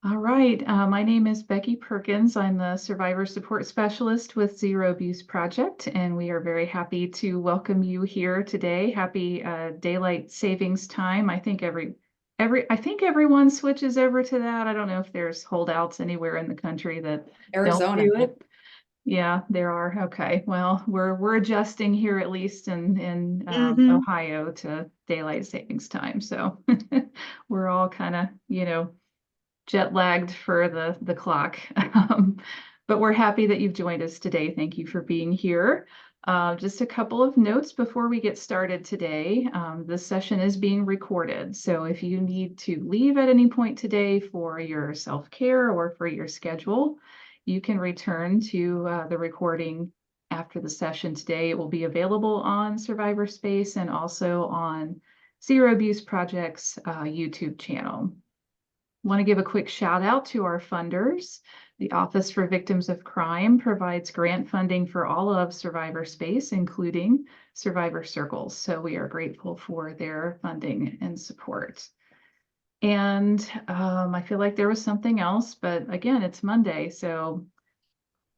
All right. My name is Becky Perkins. I'm the Survivor Support Specialist with Zero Abuse Project, and we are very happy to welcome you here today. Happy Daylight Savings Time. I think everyone switches over to that. I don't know if there's holdouts anywhere in the country that don't Arizona. do it. Yeah, there are. Okay. Well, we're adjusting here at least in Ohio to Daylight Savings Time. So we're all kind of, jet lagged for the clock. But we're happy that you've joined us today. Thank you for being here. Just a couple of notes before we get started today. This session is being recorded. So if you need to leave at any point today for your self-care or for your schedule, you can return to the recording after the session today. It will be available on Survivor Space and also on Zero Abuse Project's YouTube channel. Want to give a quick shout out to our funders. The Office for Victims of Crime provides grant funding for all of Survivor Space, including Survivor Circles. So we are grateful for their funding and support. And I feel like there was something else, but again, it's Monday. So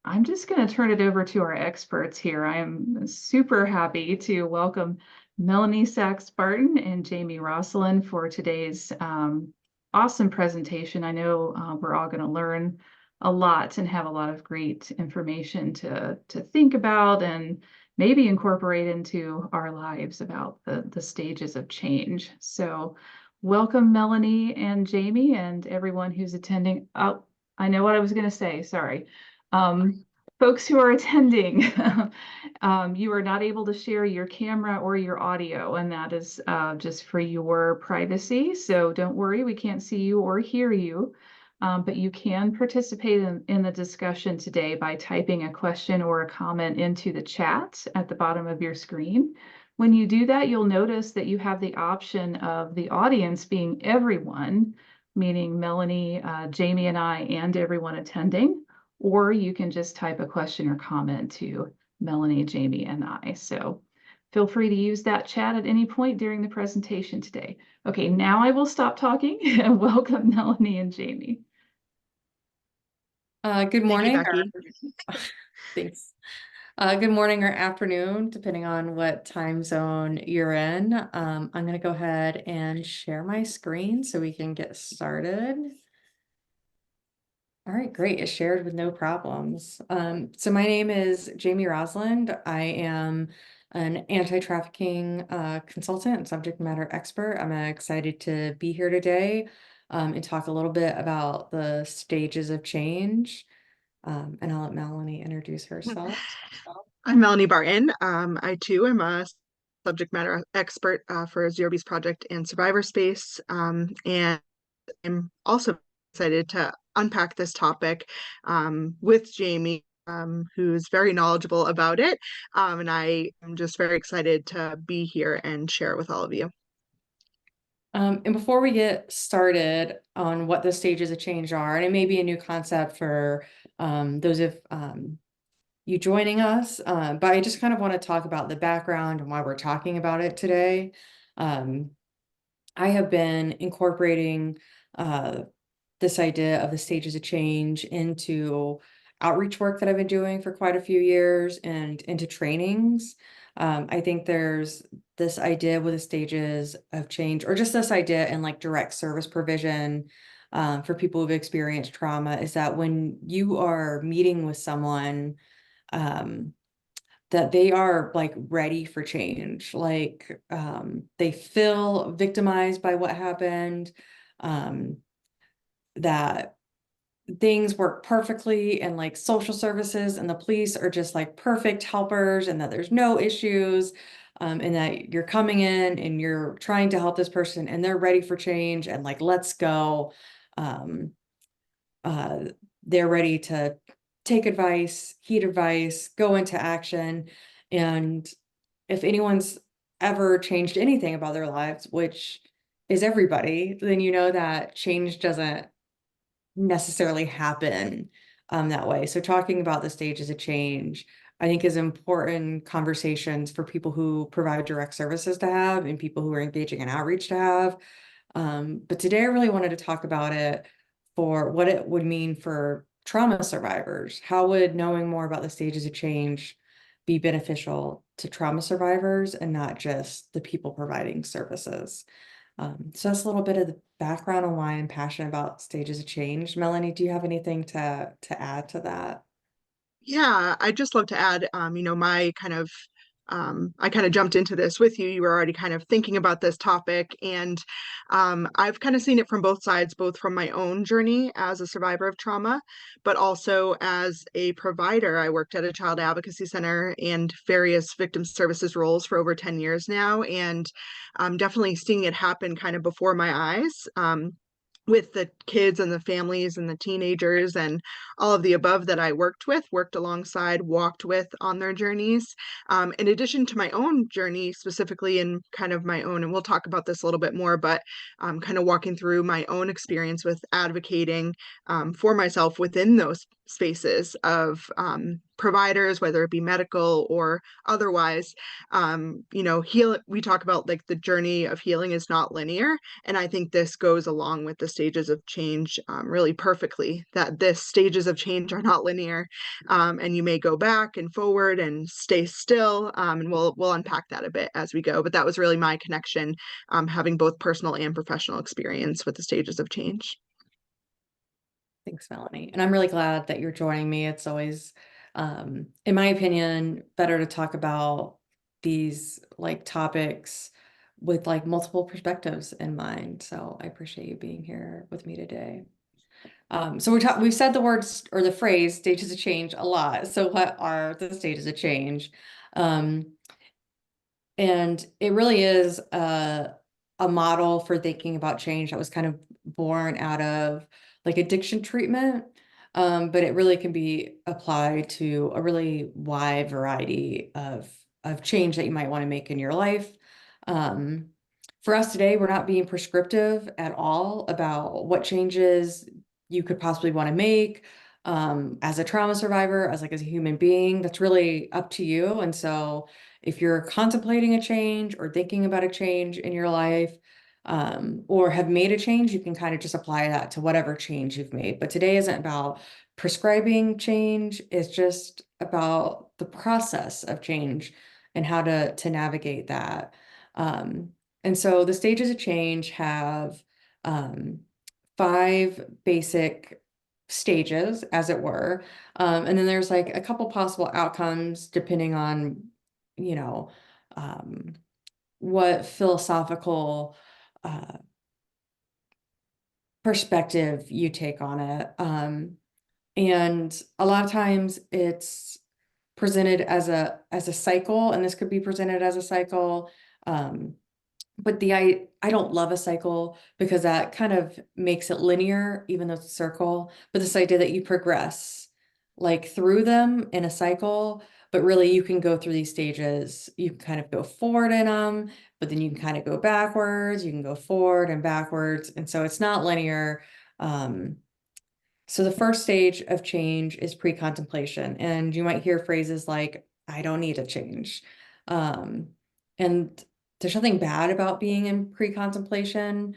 I'm just going to turn it over to our experts here. I am super happy to welcome Melanie Sachs-Barton and Jamie Rosselin for today's awesome presentation. I know we're all going to learn a lot and have a lot of great information to think about and maybe incorporate into our lives about the stages of change. So welcome, Melanie and Jamie, and everyone who's attending. Oh, I know what I was going to say. Sorry. Folks who are attending, you are not able to share your camera or your audio, and that is just for your privacy. So don't worry, we can't see you or hear you, but you can participate in the discussion today by typing a question or a comment into the chat at the bottom of your screen. When you do that, you'll notice that you have the option of the audience being everyone, meaning Melanie, Jamie, and I, and everyone attending. Or you can just type a question or comment to Melanie, Jamie, and I. So feel free to use that chat at any point during the presentation today. Okay, now I will stop talking and welcome Melanie and Jamie. Good morning. Thank you, Becky. Thanks. Good morning or afternoon, depending on what time zone you're in. I'm going to go ahead and share my screen so we can get started. All right, great. It's shared with no problems. So my name is Jamie Rosland. I am an anti-trafficking consultant and subject matter expert. I'm excited to be here today and talk a little bit about the stages of change. And I'll let Melanie introduce herself. I'm Melanie Barton. I too am a subject matter expert for Zero Abuse Project and Survivor Space. And I'm also excited to unpack this topic with Jamie, who's very knowledgeable about it. And I am just very excited to be here and share it with all of you. And before we get started on what the stages of change are, and it may be a new concept for those of you joining us, but I just kind of want to talk about the background and why we're talking about it today. I have been incorporating this idea of the stages of change into outreach work that I've been doing for quite a few years and into trainings. I think there's this idea with the stages of change, or just this idea in like direct service provision for people who've experienced trauma, is that when you are meeting with someone, that they are like ready for change, like they feel victimized by what happened, that things work perfectly, and like social services and the police are just like perfect helpers, and that there's no issues, and that you're coming in and you're trying to help this person and they're ready for change and like, let's go. They're ready to take advice, heed advice, go into action. And if anyone's ever changed anything about their lives, which is everybody, then you know that change doesn't necessarily happen that way. So talking about the stages of change, I think, is important conversations for people who provide direct services to have and people who are engaging in outreach to have. But today I really wanted to talk about it for what it would mean for trauma survivors. How would knowing more about the stages of change be beneficial to trauma survivors and not just the people providing services? So that's a little bit of the background on why I'm passionate about stages of change. Melanie, do you have anything to add to that? Yeah, I'd just love to add, my kind of, I kind of jumped into this with you. You were already kind of thinking about this topic, and I've kind of seen it from both sides, both from my own journey as a survivor of trauma, but also as a provider. I worked at a child advocacy center and various victim services roles for over 10 years now, and I'm definitely seeing it happen kind of before my eyes. With the kids and the families and the teenagers and all of the above that I worked alongside, walked with on their journeys. In addition to my own journey, specifically in kind of my own, and we'll talk about this a little bit more, but kind of walking through my own experience with advocating for myself within those spaces of providers, whether it be medical or otherwise. We talk about like the journey of healing is not linear. And I think this goes along with the stages of change really perfectly, that this stages of change are not linear. And you may go back and forward and stay still. And we'll unpack that a bit as we go. But that was really my connection, having both personal and professional experience with the stages of change. Thanks, Melanie. And I'm really glad that you're joining me. It's always, in my opinion, better to talk about these like topics with like multiple perspectives in mind. So I appreciate you being here with me today. So we've said the words or the phrase stages of change a lot. So what are the stages of change? And it really is a model for thinking about change that was kind of born out of like addiction treatment. But it really can be applied to a really wide variety of change that you might want to make in your life. For us today, we're not being prescriptive at all about what changes you could possibly want to make as a trauma survivor, as a human being. That's really up to you. And so if you're contemplating a change or thinking about a change in your life, or have made a change, you can kind of just apply that to whatever change you've made. But today isn't about prescribing change. It's just about the process of change and how to navigate that. And so the stages of change have 5 basic stages, as it were. And then there's like a couple possible outcomes depending on, you know, what philosophical perspective you take on it. And a lot of times it's presented as a cycle, and this could be presented as a cycle. But I don't love a cycle because that kind of makes it linear, even though it's a circle. But this idea that you progress like through them in a cycle, but really you can go through these stages. You can kind of go forward in them, but then you can kind of go backwards. You can go forward and backwards. And so it's not linear. So the first stage of change is pre-contemplation. And you might hear phrases like, I don't need a change. And there's nothing bad about being in pre-contemplation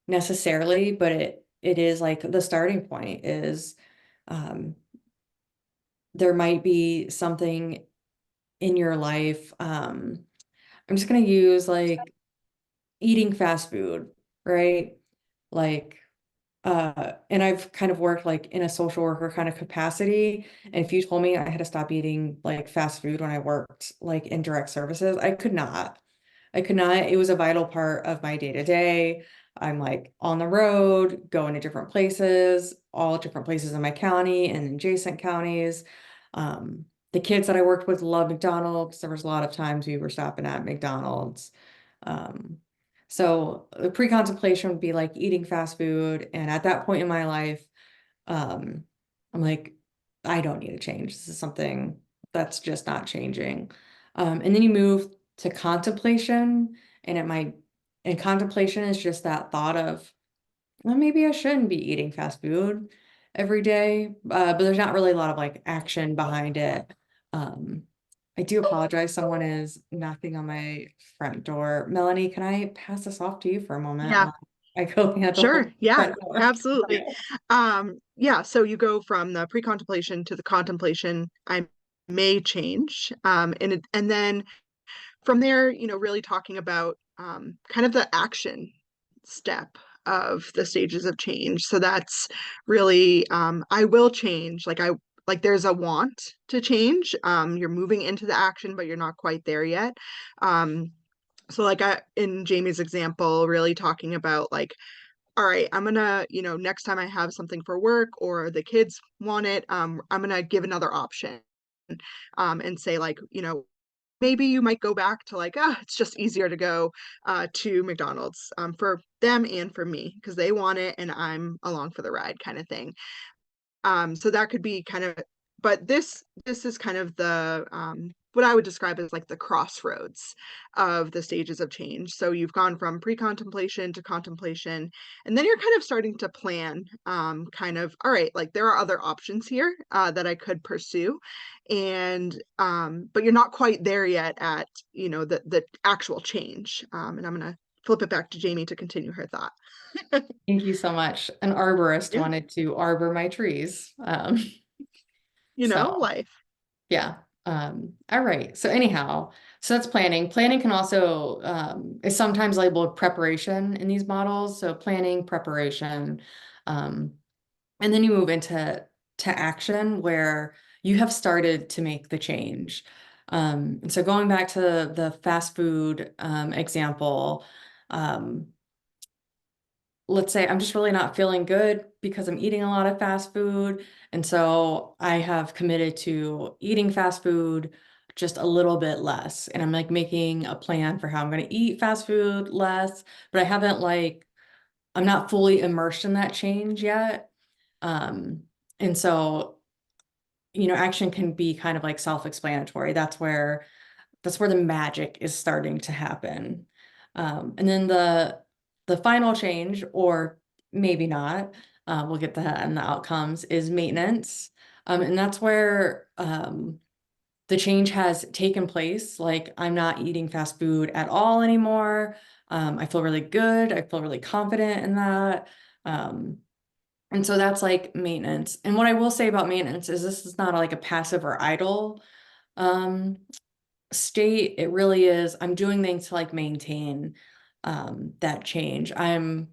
necessarily, but it is like the starting point is there might be something in your life. I'm just going to use like eating fast food, right? Like, and I've kind of worked like in a social worker kind of capacity. And if you told me I had to stop eating like fast food when I worked like in direct services, I could not. It was a vital part of my day to day. I'm like on the road, going to different places, all different places in my county and adjacent counties. The kids that I worked with love McDonald's. There was a lot of times we were stopping at McDonald's. So the pre-contemplation would be like eating fast food. And at that point in my life, I'm like, I don't need to change. This is something that's just not changing. And then you move to contemplation, and contemplation is just that thought of, well, maybe I shouldn't be eating fast food every day. But there's not really a lot of like action behind it. I do apologize. Someone is knocking on my front door. Melanie, can I pass this off to you for a moment? Yeah. I Sure. co-handle Yeah, front door. absolutely. Yeah, so you go from the pre-contemplation to the contemplation. I may change. And then from there, really talking about kind of the action step of the stages of change. So that's really I will change. Like there's a want to change. You're moving into the action, but you're not quite there yet. So like in Jamie's example, really talking about like, all right, I'm gonna, next time I have something for work or the kids want it, I'm gonna give another option, and say like, maybe you might go back to like, it's just easier to go to McDonald's for them and for me because they want it and I'm along for the ride kind of thing. So that could be kind of, but this is kind of the what I would describe as like the crossroads of the stages of change. So you've gone from pre-contemplation to contemplation, and then you're kind of starting to plan, kind of, all right, like there are other options here that I could pursue, and but you're not quite there yet at the actual change. And I'm gonna flip it back to Jamie to continue her thought. Thank you so much. An arborist Yeah, wanted to arbor my trees. So life. yeah. All right. So anyhow, so that's planning. Planning can also is sometimes labeled preparation in these models. So planning, preparation, um, and then you move into action where you have started to make the change. And so going back to the fast food example, um, let's say I'm just really not feeling good because I'm eating a lot of fast food. And so I have committed to eating fast food just a little bit less. And I'm like making a plan for how I'm going to eat fast food less, but I haven't I'm not fully immersed in that change yet. Um, and so, action can be kind of like self-explanatory. That's where the magic is starting to happen. And then the final change, or maybe not, we'll get to that in the outcomes, is maintenance. And that's where the change has taken place. Like I'm not eating fast food at all anymore. I feel really good. I feel really confident in that. Um, and so that's like maintenance. And what I will say about maintenance is this is not like a passive or idle um, state. It really is. I'm doing things to like maintain that change. I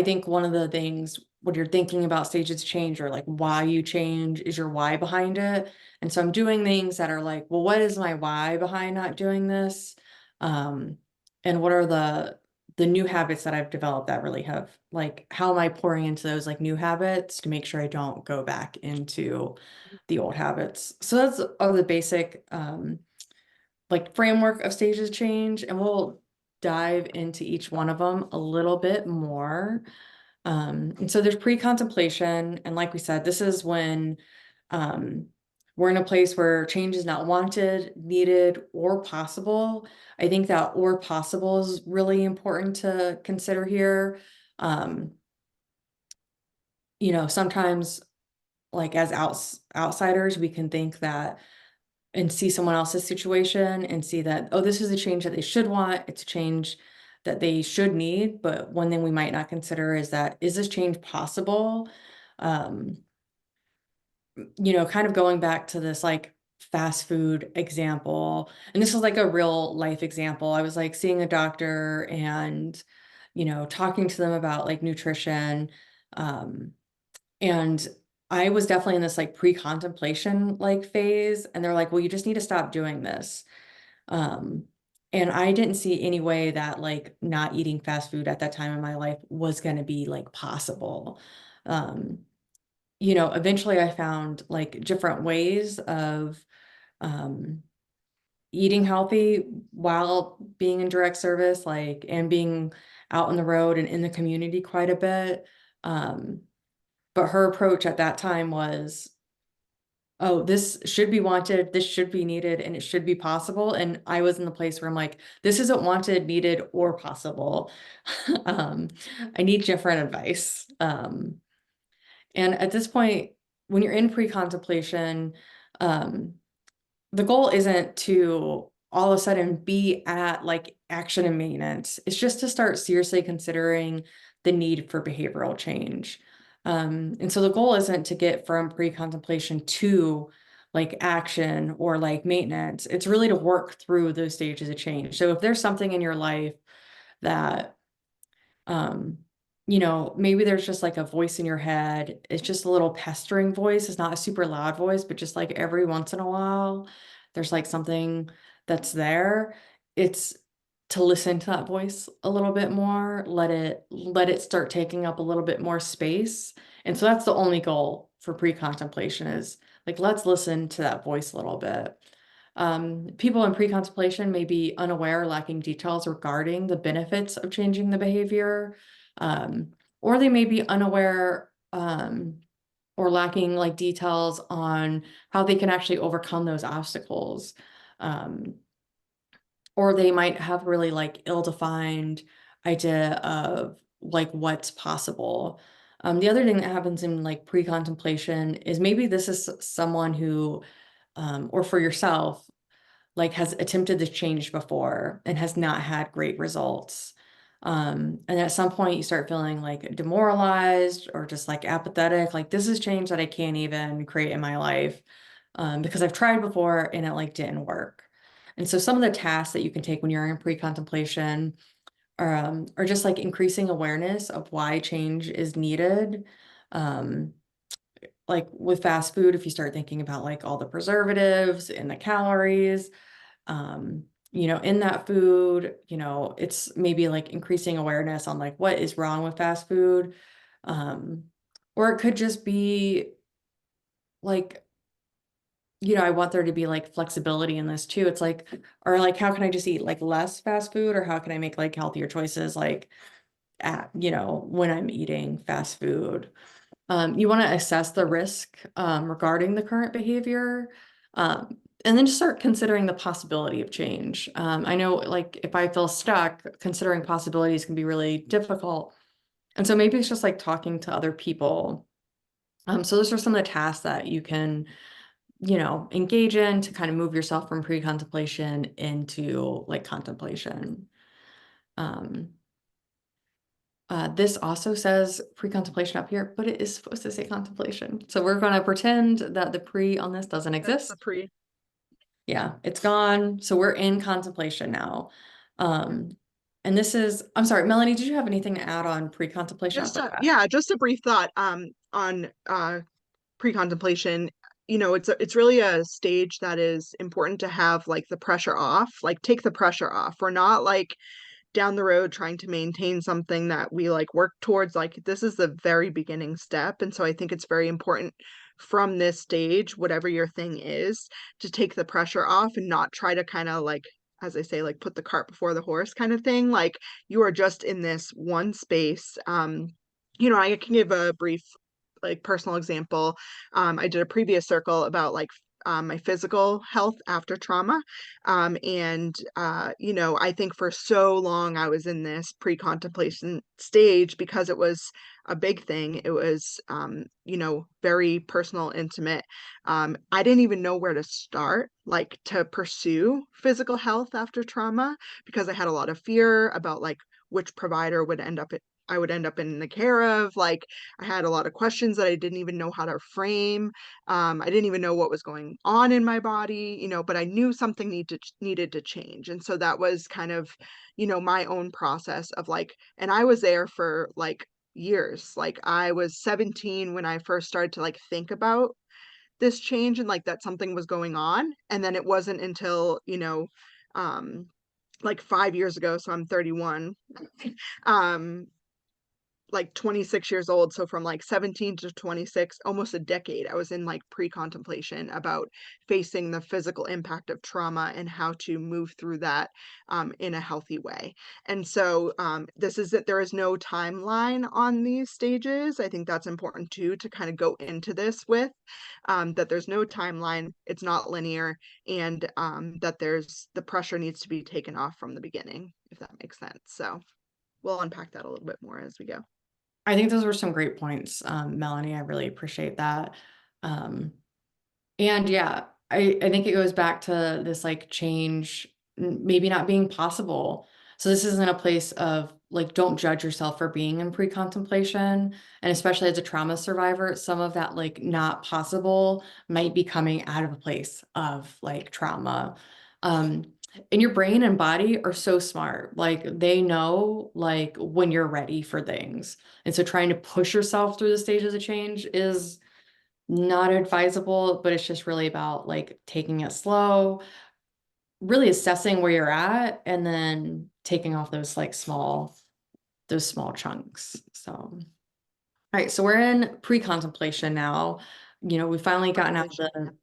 think one of the things when you're thinking about stages of change or like why you change is your why behind it. And so I'm doing things that are like, well, what is my why behind not doing this? Um, and what are the new habits that I've developed that really have like, how am I pouring into those like new habits to make sure I don't go back into the old habits? So that's all the basic like framework of stages of change, and we'll dive into each one of them a little bit more. And so there's pre-contemplation, and like we said, this is when um, we're in a place where change is not wanted, needed, or possible. I think that or possible is really important to consider here. Um, sometimes like as outsiders, we can think that and see someone else's situation and see that, oh, this is a change that they should want. It's a change that they should need. But one thing we might not consider is that, is this change possible? Um, kind of going back to this like fast food example, and this is like a real life example. I was like seeing a doctor and, talking to them about like nutrition. Um, and I was definitely in this like pre-contemplation like phase. And they're like, well, you just need to stop doing this. Um, and I didn't see any way that like not eating fast food at that time in my life was going to be like possible. Um, eventually I found like different ways of um, eating healthy while being in direct service, like, and being out on the road and in the community quite a bit. Um, but her approach at that time was, oh, this should be wanted, this should be needed, and it should be possible. And I was in the place where I'm like, this isn't wanted, needed, or possible. um, I need different advice. And at this point, when you're in pre-contemplation, um, the goal isn't to all of a sudden be at like action and maintenance. It's just to start seriously considering the need for behavioral change. And so the goal isn't to get from pre-contemplation to like action or like maintenance. It's really to work through those stages of change. So if there's something in your life that, maybe there's just like a voice in your head. It's just a little pestering voice. It's not a super loud voice, but just like every once in a while, there's like something that's there. It's to listen to that voice a little bit more, let it start taking up a little bit more space. And so that's the only goal for pre-contemplation is like, let's listen to that voice a little bit. People in pre-contemplation may be unaware or lacking details regarding the benefits of changing the behavior, or they may be unaware or lacking like details on how they can actually overcome those obstacles. Or they might have really like ill-defined idea of like what's possible. The other thing that happens in like pre-contemplation is maybe this is someone who, or for yourself, like has attempted this change before and has not had great results. And at some point you start feeling like demoralized or just like apathetic, like this is change that I can't even create in my life, because I've tried before and it like didn't work. And so some of the tasks that you can take when you're in pre-contemplation are just like increasing awareness of why change is needed. Um, like with fast food, if you start thinking about like all the preservatives and the calories, in that food, it's maybe like increasing awareness on like what is wrong with fast food. Um, or it could just be like, I want there to be like flexibility in this too. It's like, or like, how can I just eat like less fast food, or how can I make like healthier choices like when I'm eating fast food? You want to assess the risk regarding the current behavior, and then just start considering the possibility of change. I know, like, if I feel stuck, considering possibilities can be really difficult. And so maybe it's just like talking to other people. So those are some of the tasks that you can, engage in to kind of move yourself from pre-contemplation into like contemplation. Um, this also says pre-contemplation up here, but it is supposed to say contemplation. So we're going to pretend that the pre on this doesn't That's exist. the pre. Yeah, it's gone. So we're in contemplation now. And this is, I'm sorry, Melanie, did you have anything to add on pre-contemplation? Just a brief thought on pre-contemplation. It's really a stage that is important to have like the pressure off, like take the pressure off. We're not like down the road trying to maintain something that we like work towards. Like this is the very beginning step. And so I think it's very important from this stage, whatever your thing is, to take the pressure off and not try to kind of like, as I say, like put the cart before the horse kind of thing. Like you are just in this one space. I can give a brief like personal example. I did a previous circle about like my physical health after trauma. I think for so long I was in this pre-contemplation stage because it was a big thing. It was, very personal, intimate. I didn't even know where to start, like to pursue physical health after trauma because I had a lot of fear about like which provider I would end up in the care of. Like I had a lot of questions that I didn't even know how to frame. I didn't even know what was going on in my body, but I knew something needed to change. And so that was kind of, my own process of like, and I was there for like years. Like I was 17 when I first started to like think about this change and like that something was going on. And then it wasn't until, like 5 years ago, so I'm 31, um, like 26 years old. So from like 17 to 26, almost a decade, I was in like pre-contemplation about facing the physical impact of trauma and how to move through that in a healthy way. And so there is no timeline on these stages. I think that's important too, to kind of go into this with that there's no timeline, it's not linear, and that the pressure needs to be taken off from the beginning, if that makes sense. So we'll unpack that a little bit more as we go. I think those were some great points, Melanie. I really appreciate that. And yeah, I think it goes back to this like change maybe not being possible. So this isn't a place of like, don't judge yourself for being in pre-contemplation. And especially as a trauma survivor, some of that like not possible might be coming out of a place of like trauma. And your brain and body are so smart. Like they know like when you're ready for things. And so trying to push yourself through the stages of change is not advisable, but it's just really about like taking it slow, really assessing where you're at, and then taking off those like those small chunks. So, all right, so we're in pre-contemplation now. You know, we've finally gotten out of Contemplation.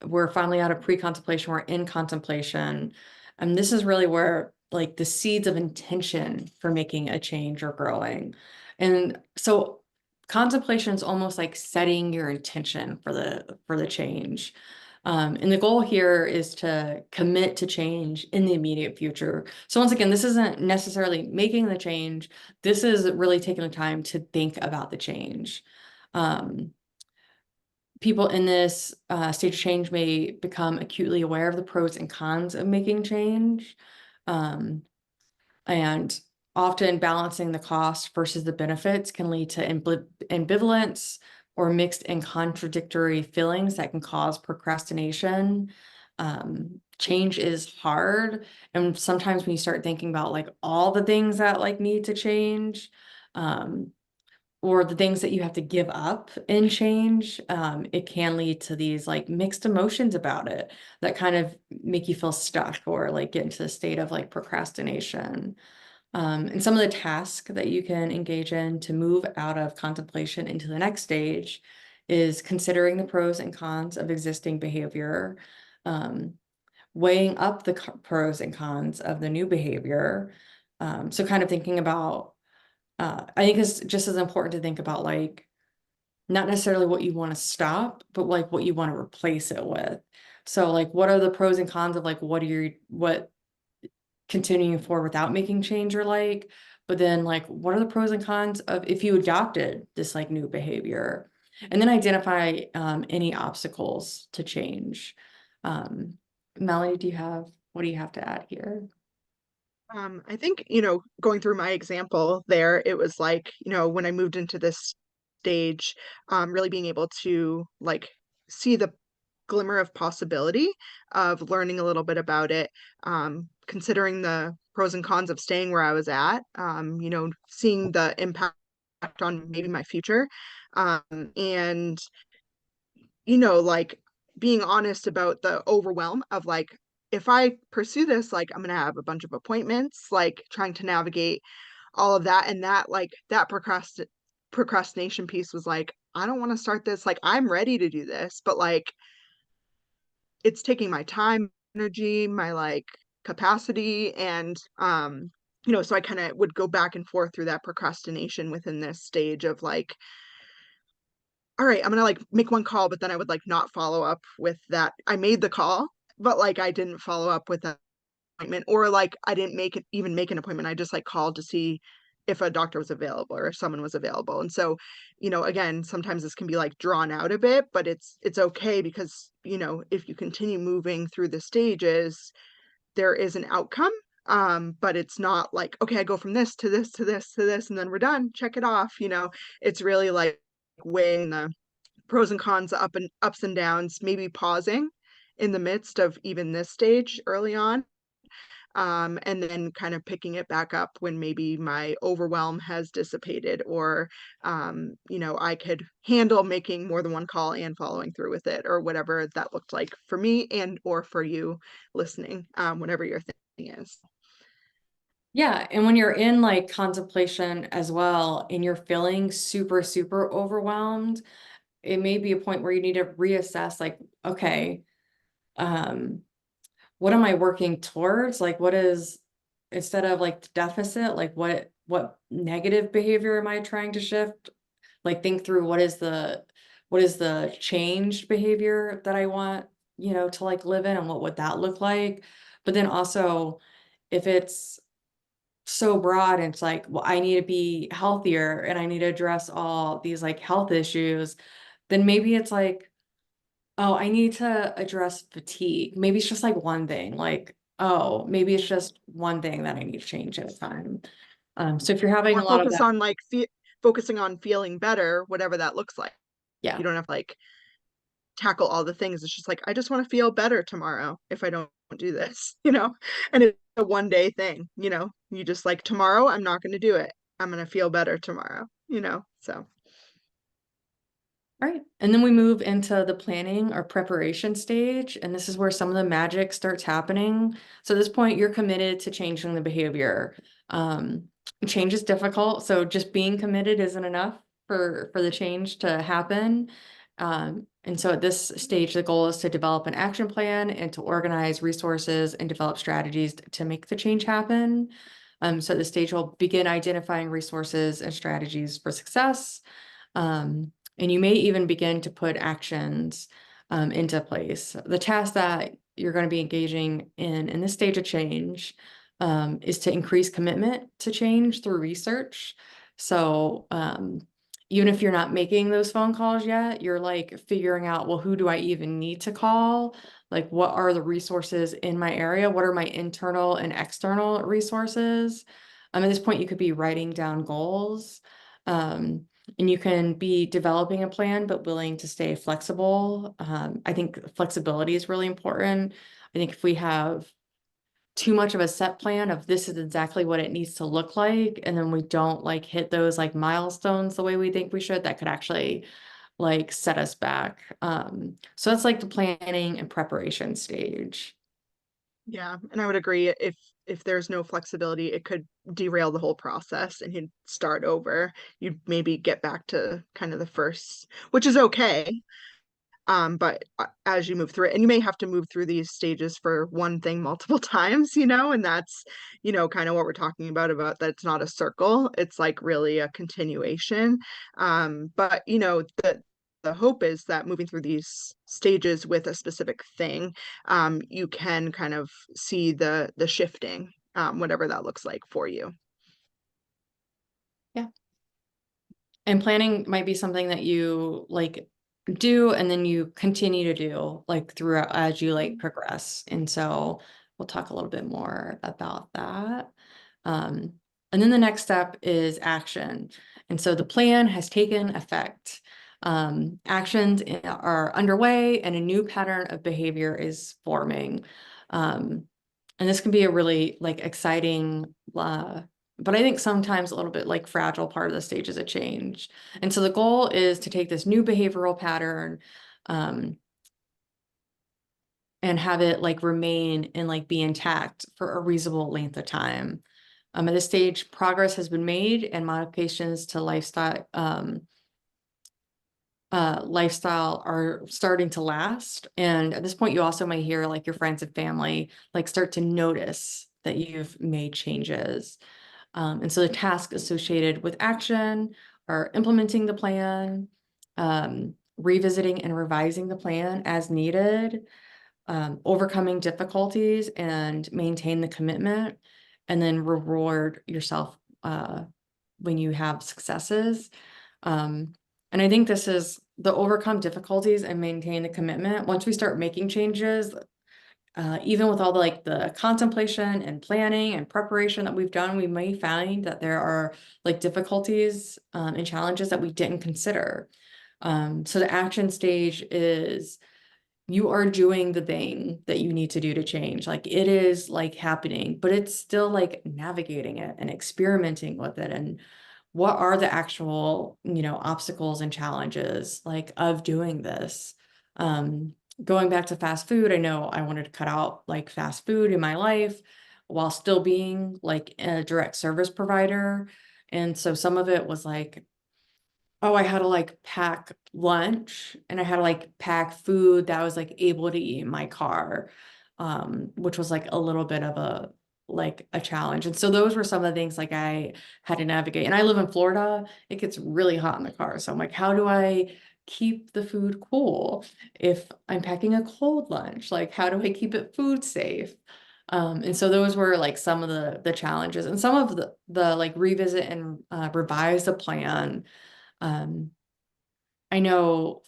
we're finally out of pre-contemplation, we're in contemplation. And this is really where like the seeds of intention for making a change are growing. And so contemplation is almost like setting your intention for the change. And the goal here is to commit to change in the immediate future. So once again, this isn't necessarily making the change. This is really taking the time to think about the change. People in this stage of change may become acutely aware of the pros and cons of making change. And often balancing the cost versus the benefits can lead to ambivalence or mixed and contradictory feelings that can cause procrastination. Change is hard. And sometimes when you start thinking about like all the things that like need to change, or the things that you have to give up in change, it can lead to these like mixed emotions about it that kind of make you feel stuck or like get into a state of like procrastination. And some of the tasks that you can engage in to move out of contemplation into the next stage is considering the pros and cons of existing behavior, weighing up the pros and cons of the new behavior. So kind of thinking about, I think it's just as important to think about like, not necessarily what you want to stop, but like what you want to replace it with. So like, what are the pros and cons of like, what continuing forward without making change are like, but then like, what are the pros and cons of if you adopted this like new behavior? And then identify any obstacles to change. Melanie, what do you have to add here? I think, going through my example there, it was like, when I moved into this stage, really being able to like see the glimmer of possibility of learning a little bit about it, considering the pros and cons of staying where I was at, seeing the impact on maybe my future, and like being honest about the overwhelm of like, if I pursue this, like I'm gonna have a bunch of appointments, like trying to navigate all of that. And that like that procrastination piece was like, I don't want to start this. Like I'm ready to do this, but like it's taking my time, energy, my like capacity. And so I kind of would go back and forth through that procrastination within this stage of like, all right, I'm gonna like make one call, but then I would like not follow up with that. I made the call, but like I didn't follow up with that appointment, or like I didn't even make an appointment. I just like called to see if a doctor was available or if someone was available. And so, again, sometimes this can be like drawn out a bit, but it's okay because, if you continue moving through the stages, there is an outcome. But it's not like, okay, I go from this to this to this to this, and then we're done, check it off. It's really like weighing the pros and cons, ups and downs, maybe pausing in the midst of even this stage early on, and then kind of picking it back up when maybe my overwhelm has dissipated, or I could handle making more than one call and following through with it, or whatever that looked like for me and or for you listening, whatever your thing is. Yeah, and when you're in like contemplation as well, and you're feeling super, super overwhelmed, it may be a point where you need to reassess like, okay, what am I working towards? Like, what is, instead of like the deficit, like what negative behavior am I trying to shift? Like think through what is the changed behavior that I want, to like live in, and what would that look like? But then also, if it's so broad and it's like, well, I need to be healthier and I need to address all these like health issues, then maybe it's like, oh, I need to address fatigue. Maybe it's just like one thing. Like oh, maybe it's just one thing that I need to change at a time. So if you're having Or a lot of focus that, on like focusing on feeling better, whatever that looks like. yeah. You don't have to like tackle all the things. It's just like, I just want to feel better tomorrow if I don't do this, and it's a 1 day thing, you just like, tomorrow I'm not going to do it. I'm going to feel better tomorrow, so. All right. And then we move into the planning or preparation stage. And this is where some of the magic starts happening. So at this point, you're committed to changing the behavior. Change is difficult. So just being committed isn't enough for the change to happen. And so at this stage, the goal is to develop an action plan and to organize resources and develop strategies to make the change happen. So at this stage, we'll begin identifying resources and strategies for success. And you may even begin to put actions into place. The task that you're going to be engaging in this stage of change is to increase commitment to change through research. So even if you're not making those phone calls yet, you're like figuring out, well, who do I even need to call? Like, what are the resources in my area? What are my internal and external resources? At this point, you could be writing down goals. And you can be developing a plan, but willing to stay flexible. I think flexibility is really important. I think if we have too much of a set plan of this is exactly what it needs to look like, and then we don't like hit those like milestones the way we think we should, that could actually like set us back. So that's like the planning and preparation stage. Yeah, and I would agree, if there's no flexibility, it could derail the whole process and you'd start over. You'd maybe get back to kind of the first, which is okay. But as you move through it, and you may have to move through these stages for one thing multiple times, and that's, kind of what we're talking about that it's not a circle, it's like really a continuation. But the hope is that moving through these stages with a specific thing, you can kind of see the shifting, whatever that looks like for you. Yeah. And planning might be something that you like do and then you continue to do like throughout as you like progress. And so we'll talk a little bit more about that. Um, and then the next step is action. And so the plan has taken effect. Actions are underway and a new pattern of behavior is forming. And this can be a really like exciting, but I think sometimes a little bit like fragile part of the stages of change. And so the goal is to take this new behavioral pattern and have it like remain and like be intact for a reasonable length of time. At this stage, progress has been made and modifications to lifestyle are starting to last. And at this point, you also might hear like your friends and family like start to notice that you've made changes. And so the tasks associated with action are implementing the plan, revisiting and revising the plan as needed, overcoming difficulties and maintain the commitment, and then reward yourself when you have successes. And I think this is the overcome difficulties and maintain the commitment. Once we start making changes, even with all the like the contemplation and planning and preparation that we've done, we may find that there are like difficulties and challenges that we didn't consider. So the action stage is you are doing the thing that you need to do to change. Like it is like happening, but it's still like navigating it and experimenting with it. And what are the actual, obstacles and challenges like of doing this? Going back to fast food, I know I wanted to cut out like fast food in my life while still being like a direct service provider. And so some of it was like, oh, I had to like pack lunch and I had to like pack food that I was like able to eat in my car, which was like a little bit of a challenge. And so those were some of the things like I had to navigate. And I live in Florida, it gets really hot in the car. So I'm like, how do I keep the food cool if I'm packing a cold lunch? Like, how do I keep it food safe? And so those were like some of the challenges and some of the like revisit and revise the plan. I know,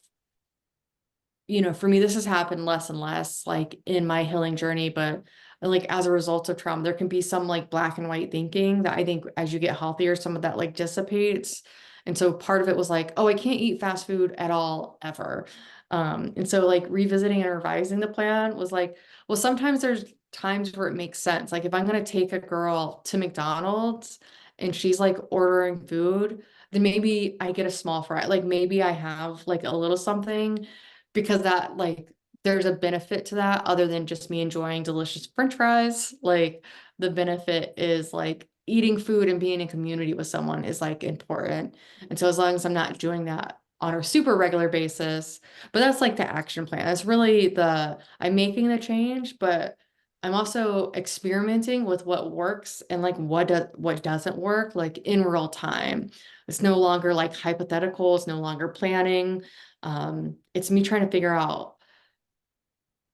for me, this has happened less and less like in my healing journey, but like as a result of trauma. There can be some like black and white thinking that I think as you get healthier, some of that like dissipates. And so part of it was like, oh, I can't eat fast food at all, ever. And so like revisiting and revising the plan was like, well, sometimes there's times where it makes sense. Like if I'm going to take a girl to McDonald's and she's like ordering food, then maybe I get a small fry. Like maybe I have like a little something because that like there's a benefit to that other than just me enjoying delicious French fries. Like the benefit is like eating food and being in community with someone is like important. And so as long as I'm not doing that on a super regular basis, but that's like the action plan. That's really I'm making the change, but I'm also experimenting with what works and like what doesn't work, like in real time. It's no longer like hypothetical, it's no longer planning. It's me trying to figure out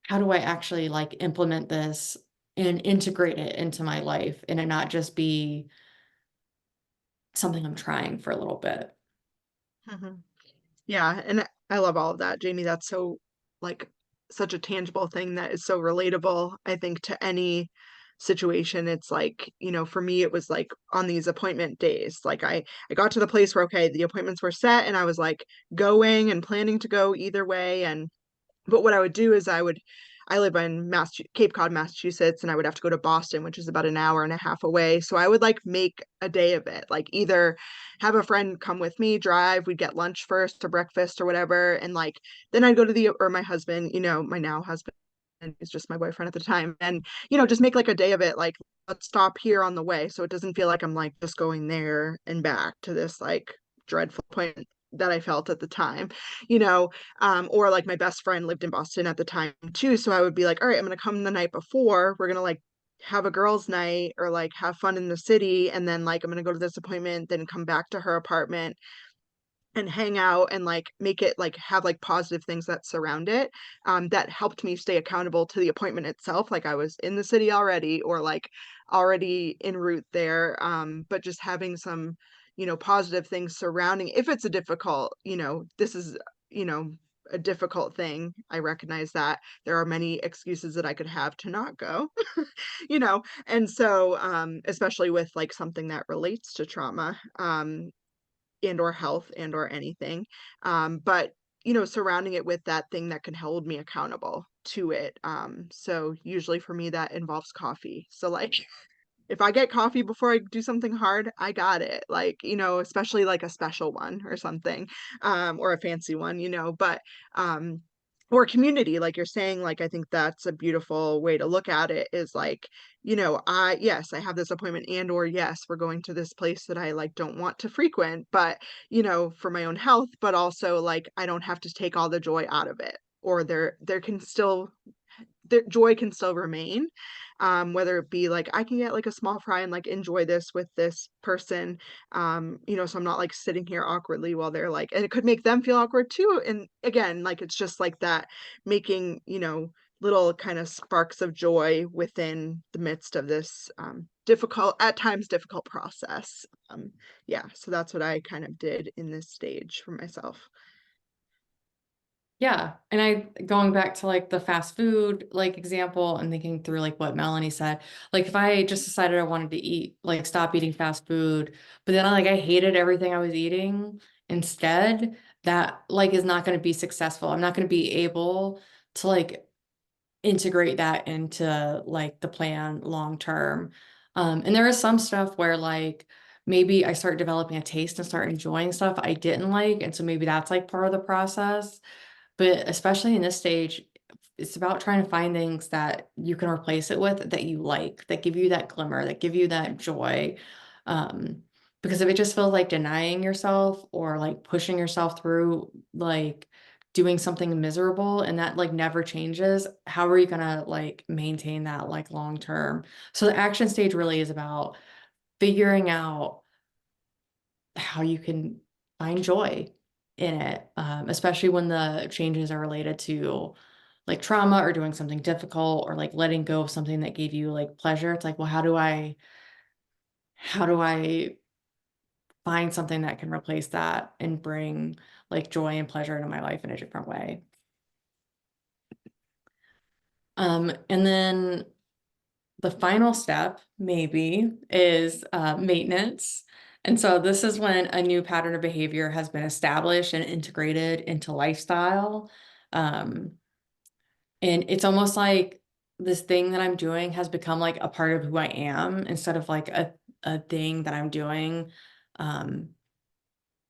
how do I actually like implement this and integrate it into my life and it not just be something I'm trying for a little bit. Mhm. Yeah, and I love all of that, Jamie. That's so like such a tangible thing that is so relatable, I think, to any situation. It's like, for me, it was like on these appointment days. Like I got to the place where, okay, the appointments were set and I was like going and planning to go either way. But what I would do is I live in Cape Cod, Massachusetts, and I would have to go to Boston, which is about an hour and a half away. So I would like make a day of it, like either have a friend come with me, drive, we'd get lunch first or breakfast or whatever. And like, then I'd go to or my husband, my now husband, and he's just my boyfriend at the time. And, just make like a day of it. Like, let's stop here on the way. So it doesn't feel like I'm like just going there and back to this like dreadful point that I felt at the time, you know, or like my best friend lived in Boston at the time too. So I would be like, all right, I'm going to come the night before. We're going to like have a girls' night or like have fun in the city. And then like I'm going to go to this appointment, then come back to her apartment and hang out and like make it like have like positive things that surround it, that helped me stay accountable to the appointment itself, like I was in the city already or like already en route there, but just having some positive things surrounding if it's a difficult, this is you know a difficult thing. I recognize that there are many excuses that I could have to not go, and so especially with like something that relates to trauma, and or health and or anything, but surrounding it with that thing that can hold me accountable to it. So usually for me that involves coffee. So like if I get coffee before I do something hard, I got it. Like, especially like a special one or something, or a fancy one, but, or community, like you're saying, like, I think that's a beautiful way to look at it is like, yes, I have this appointment and, or yes, we're going to this place that I like don't want to frequent, but, for my own health, but also like, I don't have to take all the joy out of it, or there can still the joy can still remain, whether it be like I can get like a small fry and like enjoy this with this person, so I'm not like sitting here awkwardly while they're like, and it could make them feel awkward too. And again, like it's just like that making, little kind of sparks of joy within the midst of this, at times difficult process. Yeah, so that's what I kind of did in this stage for myself. Yeah. And going back to like the fast food like example and thinking through like what Melanie said, like if I just decided I wanted to like stop eating fast food, but then I hated everything I was eating instead, that like is not going to be successful. I'm not going to be able to like integrate that into like the plan long term. And there is some stuff where like maybe I start developing a taste and start enjoying stuff I didn't like. And so maybe that's like part of the process. But especially in this stage, it's about trying to find things that you can replace it with that you like, that give you that glimmer, that give you that joy. Um, because if it just feels like denying yourself or like pushing yourself through, like doing something miserable and that like never changes, how are you gonna like maintain that like long term? So the action stage really is about figuring out how you can find joy in it, especially when the changes are related to like trauma or doing something difficult or like letting go of something that gave you like pleasure. It's like, well, how do I find something that can replace that and bring like joy and pleasure into my life in a different way? And then the final step maybe is maintenance. And so this is when a new pattern of behavior has been established and integrated into lifestyle. And it's almost like this thing that I'm doing has become like a part of who I am instead of like a thing that I'm doing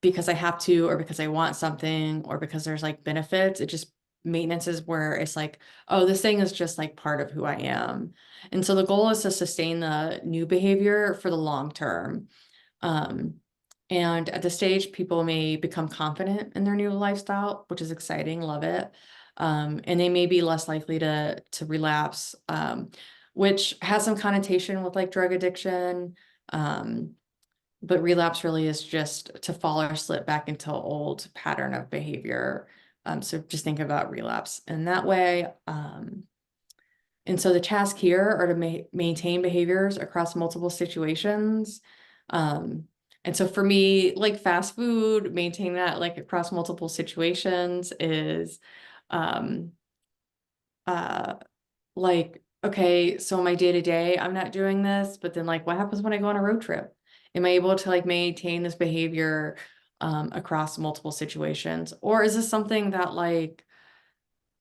because I have to, or because I want something, or because there's like benefits. It just maintenance is where it's like, oh, this thing is just like part of who I am. And so the goal is to sustain the new behavior for the long term. Um, and at this stage, people may become confident in their new lifestyle, which is exciting, love it. And they may be less likely to relapse, which has some connotation with like drug addiction. But relapse really is just to fall or slip back into an old pattern of behavior. So just think about relapse in that way. And so the task here are to maintain behaviors across multiple situations. And so for me, like fast food, maintain that like across multiple situations is um, like, okay, so my day to day, I'm not doing this, but then like, what happens when I go on a road trip? Am I able to like maintain this behavior across multiple situations? Or is this something that like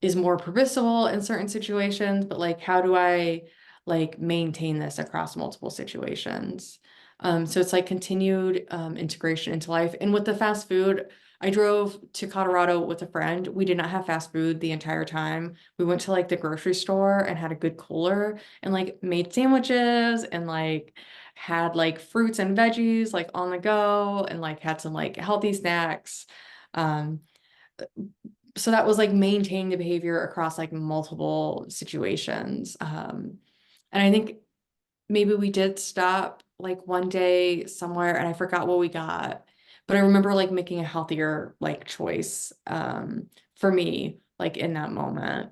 is more permissible in certain situations, but like, how do I like maintain this across multiple situations? So it's like continued integration into life. And with the fast food, I drove to Colorado with a friend. We did not have fast food the entire time. We went to like the grocery store and had a good cooler and like made sandwiches and like had like fruits and veggies like on the go and like had some like healthy snacks. Um, so that was like maintaining the behavior across like multiple situations. And I think maybe we did stop like one day somewhere and I forgot what we got, but I remember like making a healthier like choice for me, like in that moment.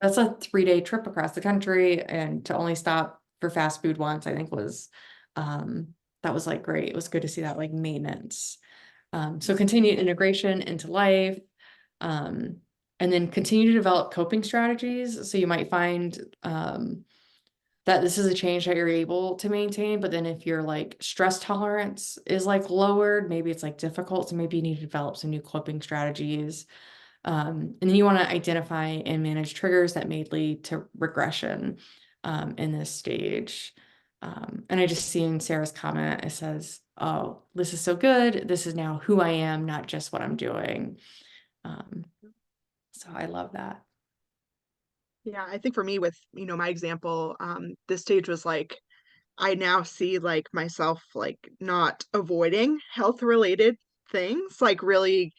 That's a 3-day trip across the country, and to only stop for fast food once, I think was that was like great. It was good to see that like maintenance. So continued integration into life, um, and then continue to develop coping strategies. So you might find that this is a change that you're able to maintain, but then if your like stress tolerance is like lowered, maybe it's like difficult. So maybe you need to develop some new coping strategies. And then you want to identify and manage triggers that may lead to regression in this stage. And I just see in Sarah's comment, it says, oh, this is so good. This is now who I am, not just what I'm doing. So I love that. Yeah, I think for me with, my example, this stage was like I now see like myself like not avoiding health related things, like really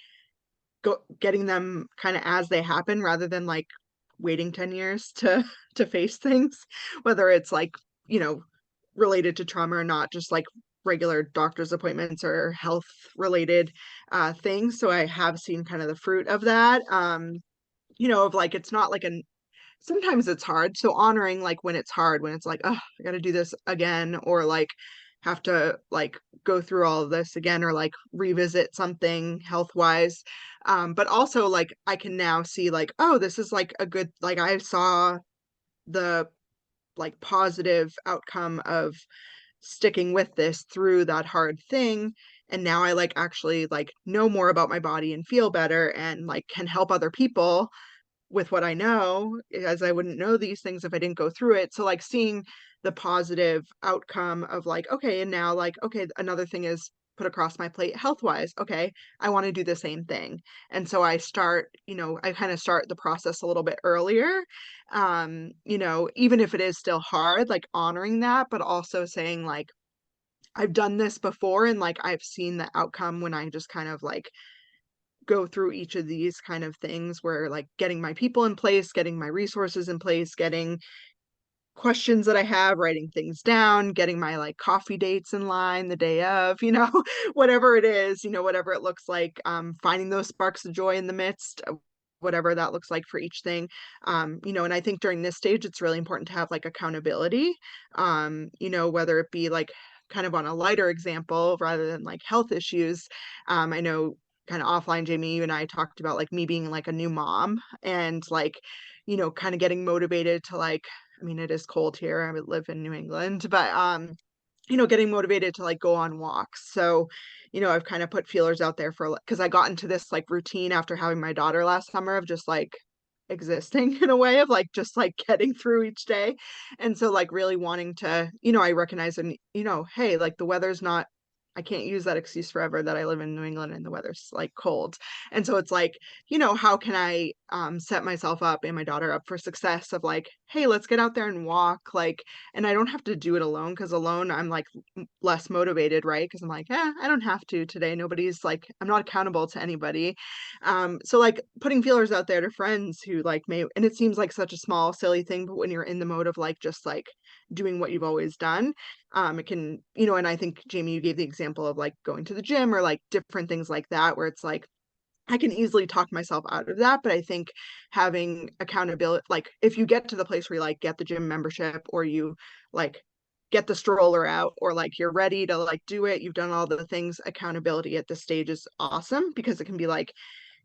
getting them kind of as they happen rather than like waiting 10 years to to face things, whether it's like, you know, related to trauma or not, just like regular doctor's appointments or health related things. So I have seen kind of the fruit of that. Of like it's not like a sometimes it's hard. So honoring like when it's hard, when it's like, oh, I got to do this again, or like have to like go through all of this again, or like revisit something health wise. But also like I can now see like, oh, this is like a good, like I saw the like positive outcome of sticking with this through that hard thing. And now I like actually like know more about my body and feel better and like can help other people with what I know, as I wouldn't know these things if I didn't go through it. So like seeing the positive outcome of like, okay, and now like, okay, another thing is put across my plate health wise. Okay, I want to do the same thing. And so I start, I kind of start the process a little bit earlier. Even if it is still hard, like honoring that, but also saying like, I've done this before and like I've seen the outcome when I just kind of like go through each of these kind of things where like getting my people in place, getting my resources in place, getting questions that I have, writing things down, getting my like coffee dates in line the day of, whatever it is, whatever it looks like, finding those sparks of joy in the midst of whatever that looks like for each thing. And I think during this stage, it's really important to have like accountability, whether it be like kind of on a lighter example rather than like health issues. I know kind of offline, Jamie, you and I talked about like me being like a new mom and like, kind of getting motivated to like, I mean, it is cold here. I live in New England, but getting motivated to like go on walks. So, I've kind of put feelers out there for, because I got into this like routine after having my daughter last summer of just like existing in a way of like just like getting through each day. And so like really wanting to, I recognize, and hey, like the weather's not, I can't use that excuse forever that I live in New England and the weather's like cold. And so it's like, how can I set myself up and my daughter up for success of like, hey, let's get out there and walk, like, and I don't have to do it alone, because alone I'm like less motivated, right? Because I'm like, I don't have to today. Nobody's like, I'm not accountable to anybody. So like putting feelers out there to friends who like may, and it seems like such a small, silly thing, but when you're in the mode of like just like doing what you've always done, it can, and I think Jamie, you gave the example of like going to the gym or like different things like that, where it's like I can easily talk myself out of that, but I think having accountability, like if you get to the place where you like get the gym membership, or you like get the stroller out, or like you're ready to like do it, you've done all the things, accountability at this stage is awesome, because it can be like,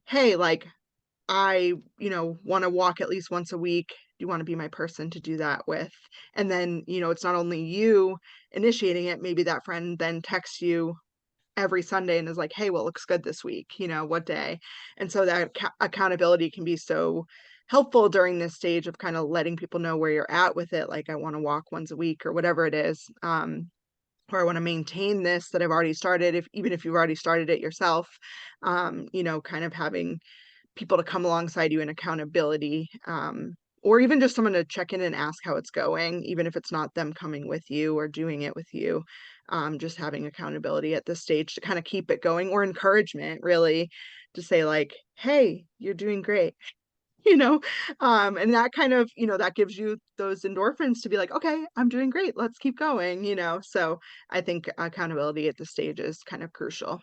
hey, like I, want to walk at least once a week. Do you want to be my person to do that with? And then, it's not only you initiating it, maybe that friend then texts you every Sunday and is like, hey, what looks good this week? What day? And so that accountability can be so helpful during this stage of kind of letting people know where you're at with it. Like, I want to walk once a week or whatever it is. Or I want to maintain this that I've already started, even if you've already started it yourself, kind of having people to come alongside you in accountability, or even just someone to check in and ask how it's going, even if it's not them coming with you or doing it with you. Just having accountability at this stage to kind of keep it going, or encouragement, really, to say like, hey, you're doing great. you know and that kind of, that gives you those endorphins to be like, okay, I'm doing great, let's keep going. So I think accountability at this stage is kind of crucial.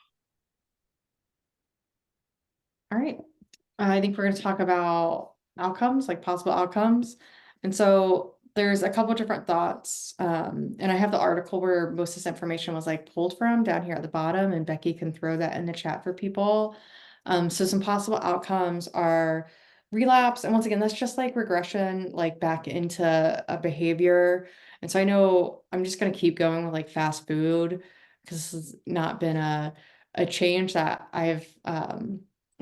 All right. I think we're going to talk about outcomes, like possible outcomes. And so there's a couple different thoughts. And I have the article where most of this information was like pulled from down here at the bottom, and Becky can throw that in the chat for people. So some possible outcomes are relapse. And once again, that's just like regression, like back into a behavior. And so I know I'm just going to keep going with like fast food, because this has not been a change that I've,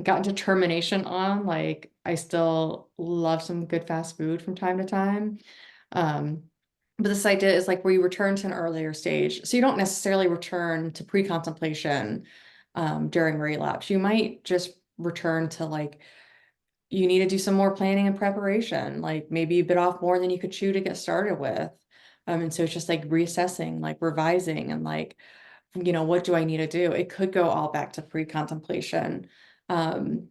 gotten determination on. Like I still love some good fast food from time to time. Um, but this idea is like where you return to an earlier stage. So you don't necessarily return to pre-contemplation during relapse. You might just return to like, you need to do some more planning and preparation. Like maybe you bit off more than you could chew to get started with. And so it's just like reassessing, like revising, and like, what do I need to do? It could go all back to pre-contemplation. Um,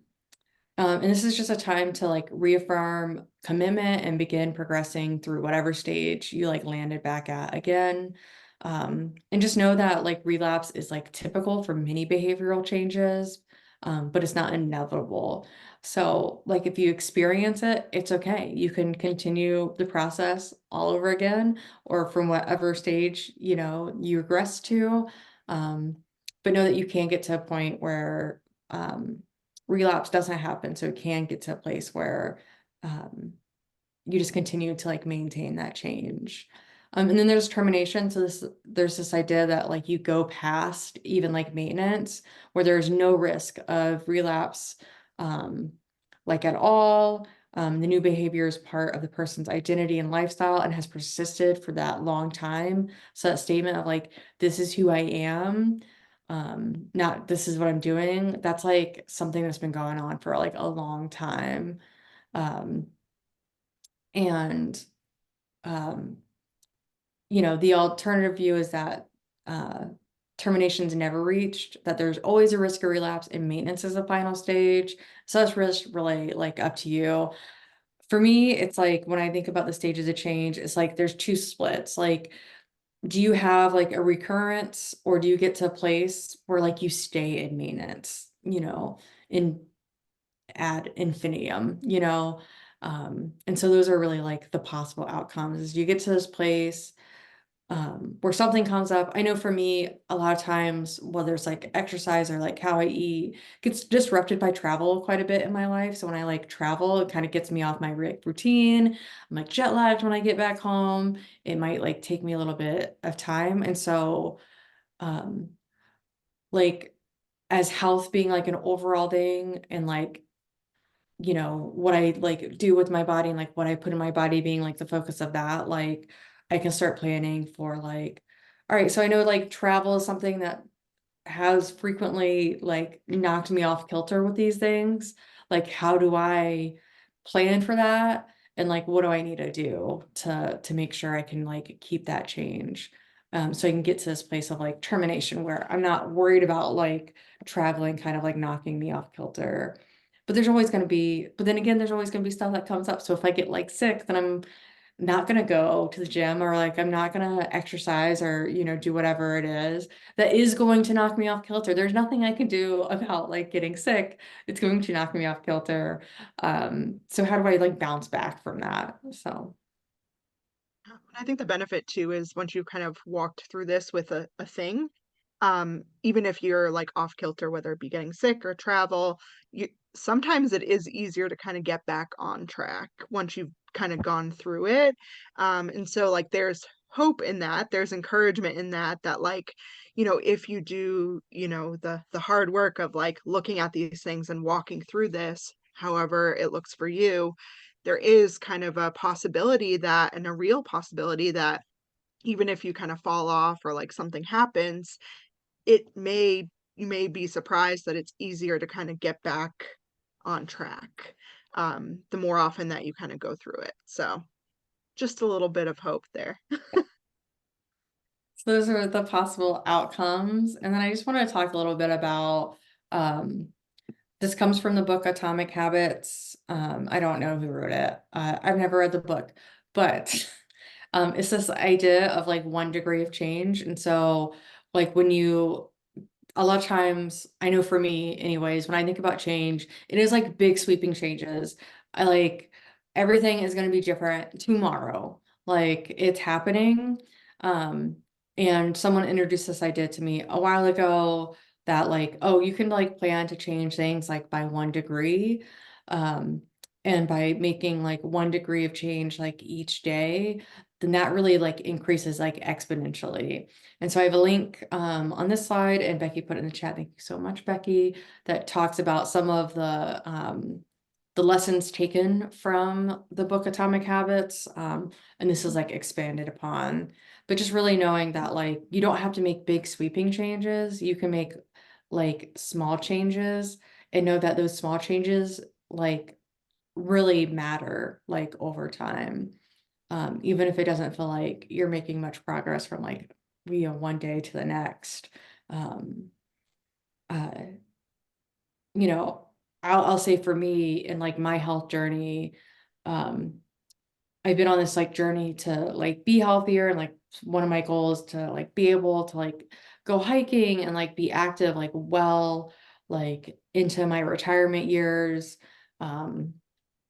and this is just a time to like reaffirm commitment and begin progressing through whatever stage you like landed back at again. And just know that like relapse is like typical for many behavioral changes, but it's not inevitable. So like if you experience it, it's okay. You can continue the process all over again, or from whatever stage, you regress to. But know that you can get to a point where, relapse doesn't happen. So it can get to a place where you just continue to like maintain that change. And then there's termination. So there's this idea that like you go past even like maintenance, where there's no risk of relapse, like at all. The new behavior is part of the person's identity and lifestyle and has persisted for that long time. So that statement of like, this is who I am, not this is what I'm doing, that's like something that's been going on for like a long time. Um, and um, the alternative view is that termination is never reached, that there's always a risk of relapse, and maintenance is the final stage. So that's really like up to you. For me, it's like when I think about the stages of change, it's like there's two splits. Like, do you have like a recurrence, or do you get to a place where like you stay in maintenance, in ad infinitum, and so those are really like the possible outcomes, is you get to this place where something comes up. I know for me, a lot of times, whether it's like exercise or like how I eat, gets disrupted by travel quite a bit in my life. So when I like travel, it kind of gets me off my routine. I'm like jet lagged when I get back home. It might like take me a little bit of time. And so, um, like as health being like an overall thing and like, you know, what I like do with my body and like what I put in my body being like the focus of that, like I can start planning for like, all right, so I know like travel is something that has frequently like knocked me off kilter with these things. Like, how do I plan for that? And like, what do I need to do to make sure I can like keep that change? So I can get to this place of like termination where I'm not worried about like traveling kind of like knocking me off kilter. But there's always going to be, but then again, there's always going to be stuff that comes up. So if I get like sick, then I'm not going to go to the gym or like I'm not going to exercise or, you know, do whatever it is that is going to knock me off kilter. There's nothing I can do about like getting sick. It's going to knock me off kilter. So how do I like bounce back from that? So I think the benefit too is once you've kind of walked through this with a thing, even if you're like off kilter, whether it be getting sick or travel, you sometimes it is easier to kind of get back on track once you've kind of gone through it. And so like there's hope in that, there's encouragement in that, that like, you know, if you do, you know, the hard work of like looking at these things and walking through this, however it looks for you, there is kind of a possibility that, and a real possibility that even if you kind of fall off or like something happens, you may be surprised that it's easier to kind of get back on track, the more often that you kind of go through it. So just a little bit of hope there. so those are the possible outcomes. And then I just want to talk a little bit about um this comes from the book Atomic Habits. I don't know who wrote it. I've never read the book, but it's this idea of like 1 degree of change. And so like when you a lot of times, I know for me anyways, when I think about change, it is like big sweeping changes. I like everything is going to be different tomorrow. Like it's happening. Um, and someone introduced this idea to me a while ago that like, oh, you can like plan to change things like by 1 degree. Um, and by making like 1 degree of change like each day, then that really like increases like exponentially. And so I have a link on this slide, and Becky put it in the chat. Thank you so much, Becky, that talks about some of the lessons taken from the book Atomic Habits. And this is like expanded upon, but just really knowing that like you don't have to make big sweeping changes. You can make like small changes and know that those small changes like really matter like over time, even if it doesn't feel like you're making much progress from like, you know, one day to the next. Um, uh, you know, I'll say for me in like my health journey, um, I've been on this like journey to like be healthier, and like one of my goals to like be able to like go hiking and like be active like well like into my retirement years. Um,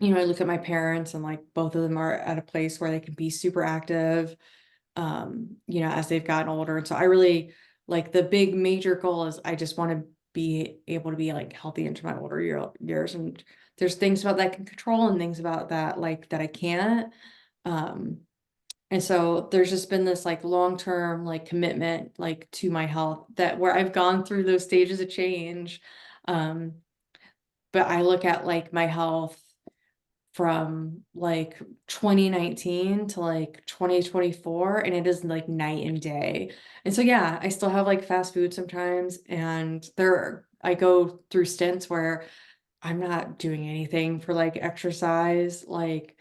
you know, I look at my parents and like both of them are at a place where they can be super active, you know, as they've gotten older. And so I really like the big major goal is I just want to be able to be like healthy into my older years. And there's things about that I can control and things about that like that I can't. Um, and so there's just been this like long-term like commitment like to my health that where I've gone through those stages of change. Um, but I look at like my health from like 2019 to like 2024, and it is like night and day. And so yeah, I still have like fast food sometimes, and I go through stints where I'm not doing anything for like exercise, like,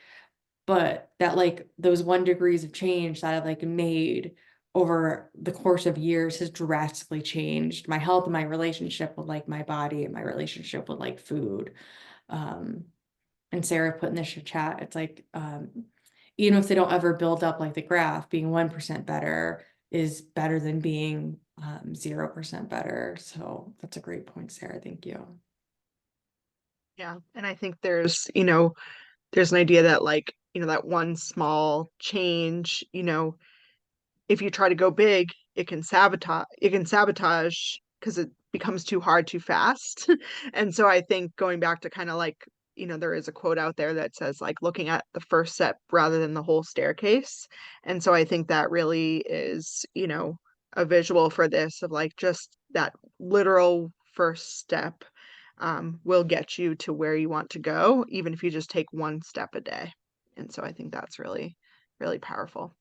but that like those 1 degrees of change that I've like made over the course of years has drastically changed my health and my relationship with like my body and my relationship with like food. Um, and Sarah put in the chat, it's like, even if they don't ever build up like the graph, being 1% better is better than being 0% better. So that's a great point, Sarah. Thank you. Yeah. And I think there's, you know, there's an idea that like, you know, that one small change, you know, if you try to go big, it can sabotage because it becomes too hard too fast. And so I think going back to kind of like, there is a quote out there that says like looking at the first step rather than the whole staircase. And so I think that really is, a visual for this of like just that literal first step will get you to where you want to go, even if you just take one step a day. And so I think that's really, really powerful.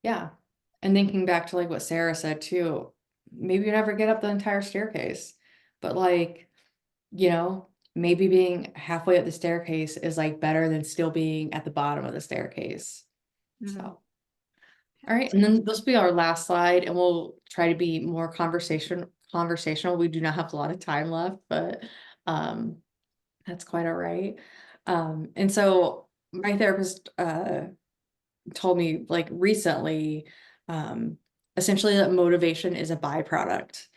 Yeah. And thinking back to like what Sarah said too, maybe you never get up the entire staircase, but like, maybe being halfway up the staircase is like better than still being at the bottom of the staircase. Mhm. So, all right. And then this will be our last slide, and we'll try to be more conversational. We do not have a lot of time left, but that's quite all right. And so my therapist told me like recently, essentially that motivation is a byproduct.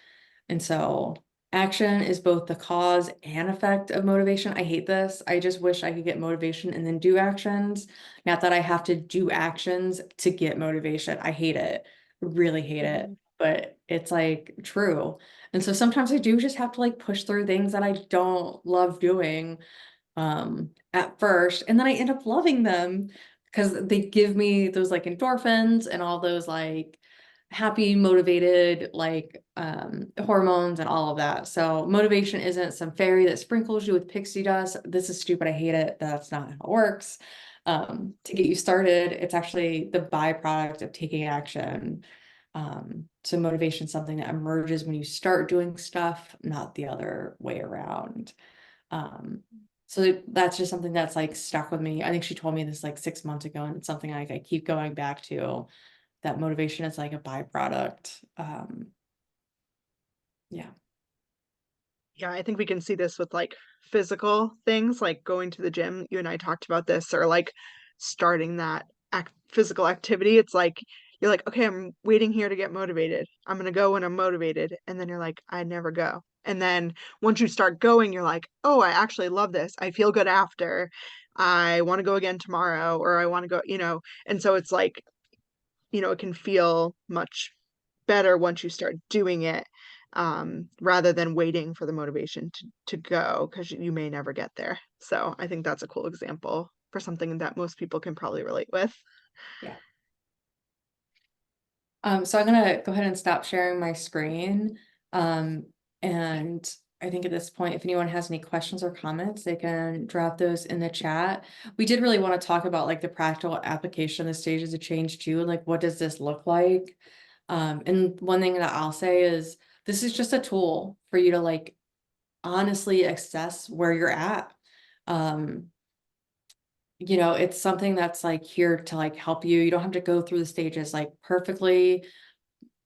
And so action is both the cause and effect of motivation. I hate this. I just wish I could get motivation and then do actions. Not that I have to do actions to get motivation. I hate it. Really hate it. But it's like true. And so sometimes I do just have to like push through things that I don't love doing at first, and then I end up loving them because they give me those like endorphins and all those like happy motivated like hormones and all of that. So motivation isn't some fairy that sprinkles you with pixie dust. This is stupid, I hate it. That's not how it works. To get you started, it's actually the byproduct of taking action. So motivation is something that emerges when you start doing stuff, not the other way around. So that's just something that's like stuck with me. I think she told me this like 6 months ago, and it's something like I keep going back to, that motivation is like a byproduct. Yeah. Yeah, I think we can see this with like physical things, like going to the gym. You and I talked about this, or like starting that physical activity. It's like you're like, okay, I'm waiting here to get motivated. I'm gonna go when I'm motivated, and then you're like, I never go. And then once you start going, you're like, oh, I actually love this. I feel good after. I want to go again tomorrow, or I want to go, And so it's like, it can feel much better once you start doing it, rather than waiting for the motivation to go, because you may never get there. So I think that's a cool example for something that most people can probably relate with. Yeah. So I'm gonna go ahead and stop sharing my screen. And I think at this point, if anyone has any questions or comments, they can drop those in the chat. We did really want to talk about like the practical application, the stages of change too. Like, what does this look like? And one thing that I'll say is this is just a tool for you to like honestly assess where you're at. It's something that's like here to like help you. You don't have to go through the stages like perfectly.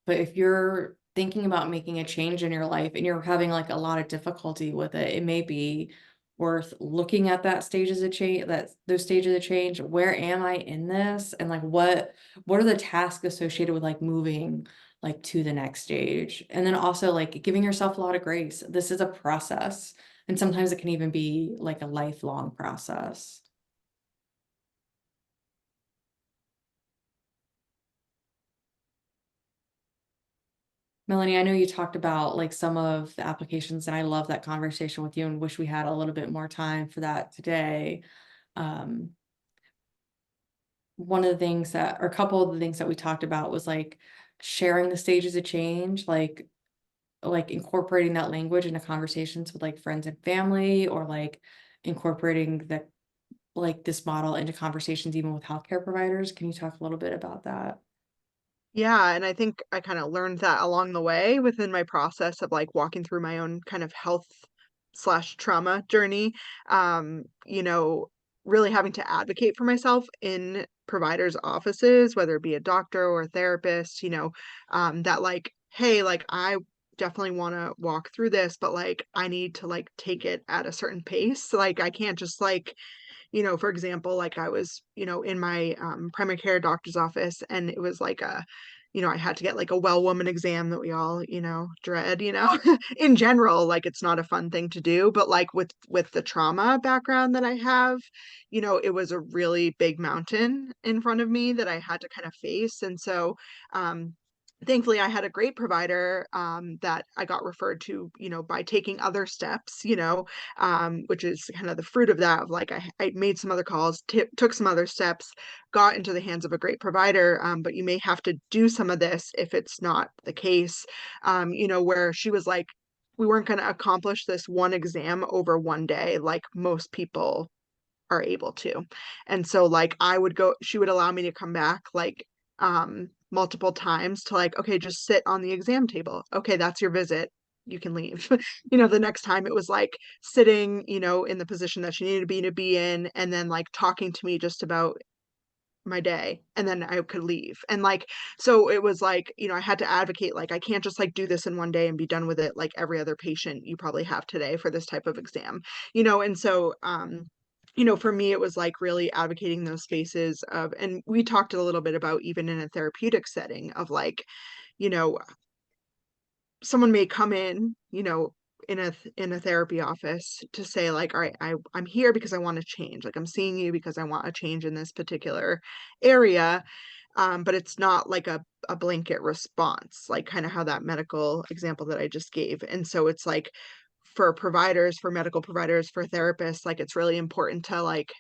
But if you're thinking about making a change in your life and you're having like a lot of difficulty with it, it may be worth looking at that stages of change, that those stages of change. Where am I in this? And like what are the tasks associated with like moving like to the next stage? And then also like giving yourself a lot of grace. This is a process. And sometimes it can even be like a lifelong process. Melanie, I know you talked about like some of the applications, and I love that conversation with you and wish we had a little bit more time for that today. Um, One of the things that, or a couple of the things that we talked about was like sharing the stages of change, like incorporating that language into conversations with like friends and family, or like incorporating the like this model into conversations even with healthcare providers. Can you talk a little bit about that? Yeah, and I think I kind of learned that along the way within my process of like walking through my own kind of health slash trauma journey. Really having to advocate for myself in providers' offices, whether it be a doctor or a therapist, that like, hey, like I definitely want to walk through this, but like I need to like take it at a certain pace. Like I can't just like, for example, like I was, in my primary care doctor's office, and it was like a I had to get like a well woman exam that we all, dread, in general, like it's not a fun thing to do, but like with the trauma background that I have, it was a really big mountain in front of me that I had to kind of face. And so, thankfully I had a great provider that I got referred to, by taking other steps, which is kind of the fruit of that, of like I made some other calls, took some other steps, got into the hands of a great provider, but you may have to do some of this if it's not the case, where she was like, we weren't going to accomplish this one exam over one day like most people are able to. And so like she would allow me to come back like multiple times to like, okay, just sit on the exam table. Okay, that's your visit. You can leave. The next time it was like sitting, in the position that she needed to be in, and then like talking to me just about my day, and then I could leave. And like, so it was like, I had to advocate, like, I can't just like do this in one day and be done with it like every other patient you probably have today for this type of exam, and so for me, it was like really advocating those spaces of, and we talked a little bit about even in a therapeutic setting of like, you know, someone may come in, in a therapy office to say like, all right, I'm here because I want to change. Like I'm seeing you because I want a change in this particular area. But it's not like a blanket response, like kind of how that medical example that I just gave. And so it's like for providers, for medical providers, for therapists, like it's really important to like,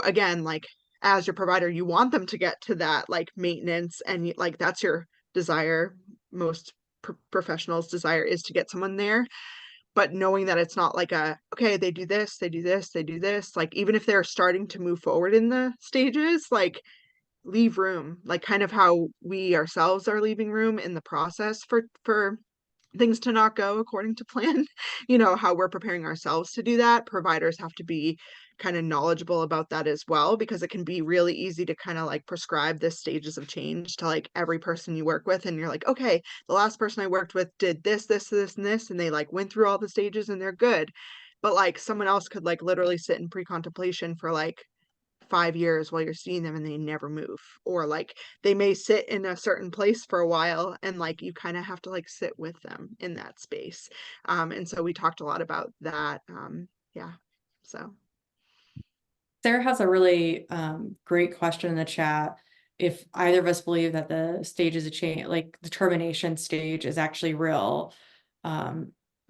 again, like as your provider, you want them to get to that like maintenance, and like that's your desire. Most professionals' desire is to get someone there, but knowing that it's not like okay, they do this, they do this, they do this, like even if they're starting to move forward in the stages, like leave room, like kind of how we ourselves are leaving room in the process for things to not go according to plan. How we're preparing ourselves to do that. Providers have to be kind of knowledgeable about that as well, because it can be really easy to kind of like prescribe the stages of change to like every person you work with, and you're like, okay, the last person I worked with did this, this, this, and this, and they like went through all the stages and they're good. But like someone else could like literally sit in pre-contemplation for like 5 years while you're seeing them and they never move, or like they may sit in a certain place for a while, and like you kind of have to like sit with them in that space. And so we talked a lot about that. Yeah, so Sarah has a really great question in the chat. If either of us believe that the stages of change, like the termination stage, is actually real.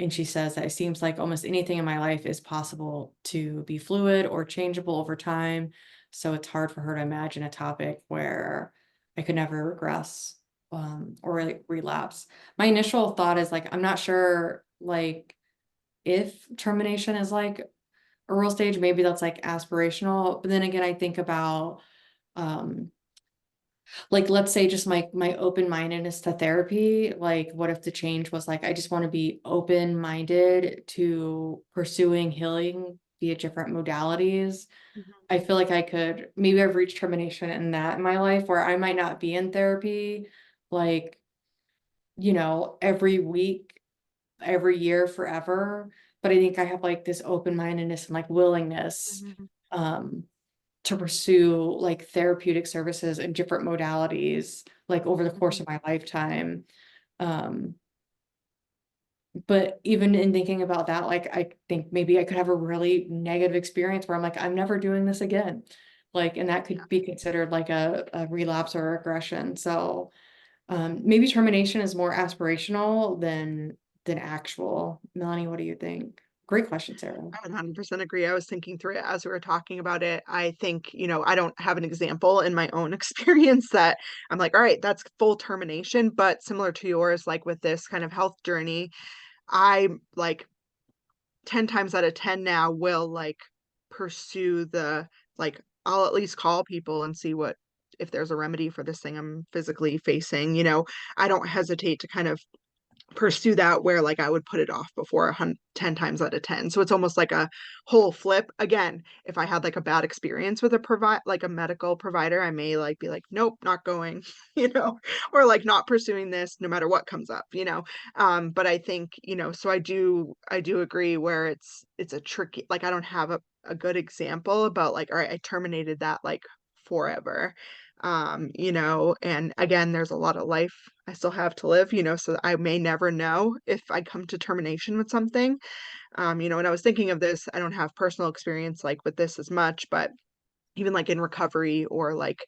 And she says that it seems like almost anything in my life is possible to be fluid or changeable over time. So it's hard for her to imagine a topic where I could never regress or like relapse. My initial thought is like, I'm not sure like if termination is like a real stage, maybe that's like aspirational. But then again, I think about like let's say just my open-mindedness to therapy. Like what if the change was like I just want to be open-minded to pursuing healing via different modalities. I feel like I could, maybe I've reached termination in that in my life where I might not be in therapy like, every week, every year, forever. But I think I have like this open-mindedness and like willingness to pursue like therapeutic services and different modalities like over the course of my lifetime. Um, but even in thinking about that, like I think maybe I could have a really negative experience where I'm like, I'm never doing this again. Like, and that could be considered like a relapse or regression. So maybe termination is more aspirational than actual. Melanie, what do you think? Great question, Sarah. I 100% agree. I was thinking through it as we were talking about it. I think, I don't have an example in my own experience that I'm like, all right, that's full termination. But similar to yours, like with this kind of health journey, I like 10 times out of 10 now will like pursue like, I'll at least call people and see if there's a remedy for this thing I'm physically facing. I don't hesitate to kind of pursue that, where like I would put it off before 10 times out of 10. So it's almost like a whole flip. Again, if I had like a bad experience with a medical provider, I may like be like, nope, not going, or like not pursuing this no matter what comes up. But I think, so I do agree where it's a tricky, like I don't have a good example about like, all right, I terminated that like forever. You know, and again, there's a lot of life I still have to live, you know, so I may never know if I come to termination with something. You know, when I was thinking of this, I don't have personal experience like with this as much, but even like in recovery or like,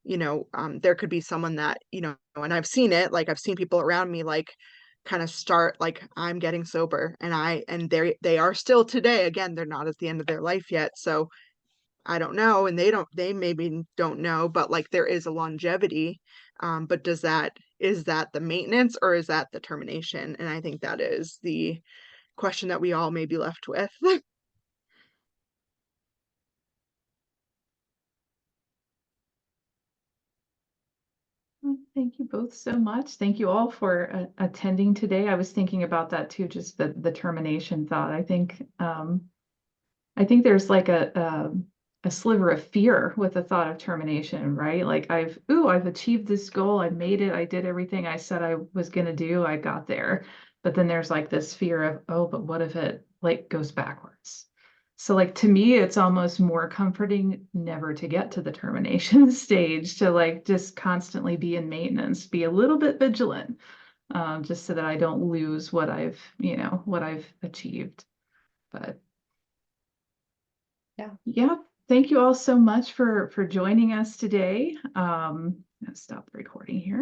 you know, there could be someone that, you know, and I've seen it, like I've seen people around me like kind of start like I'm getting sober and they are still today. Again, they're not at the end of their life yet. So I don't know, and they maybe don't know, but like there is a longevity. But is that the maintenance or is that the termination? And I think that is the question that we all may be left with. Thank you both so much. Thank you all for attending today. I was thinking about that too, just the termination thought. I think there's like a sliver of fear with the thought of termination, right? Like I've achieved this goal, I made it, I did everything I said I was gonna do, I got there. But then there's like this fear of, oh, but what if it like goes backwards? So like to me, it's almost more comforting never to get to the termination stage, to like just constantly be in maintenance, be a little bit vigilant, just so that I don't lose what I've achieved. But yeah, thank you all so much for joining us today. I'll stop the recording here.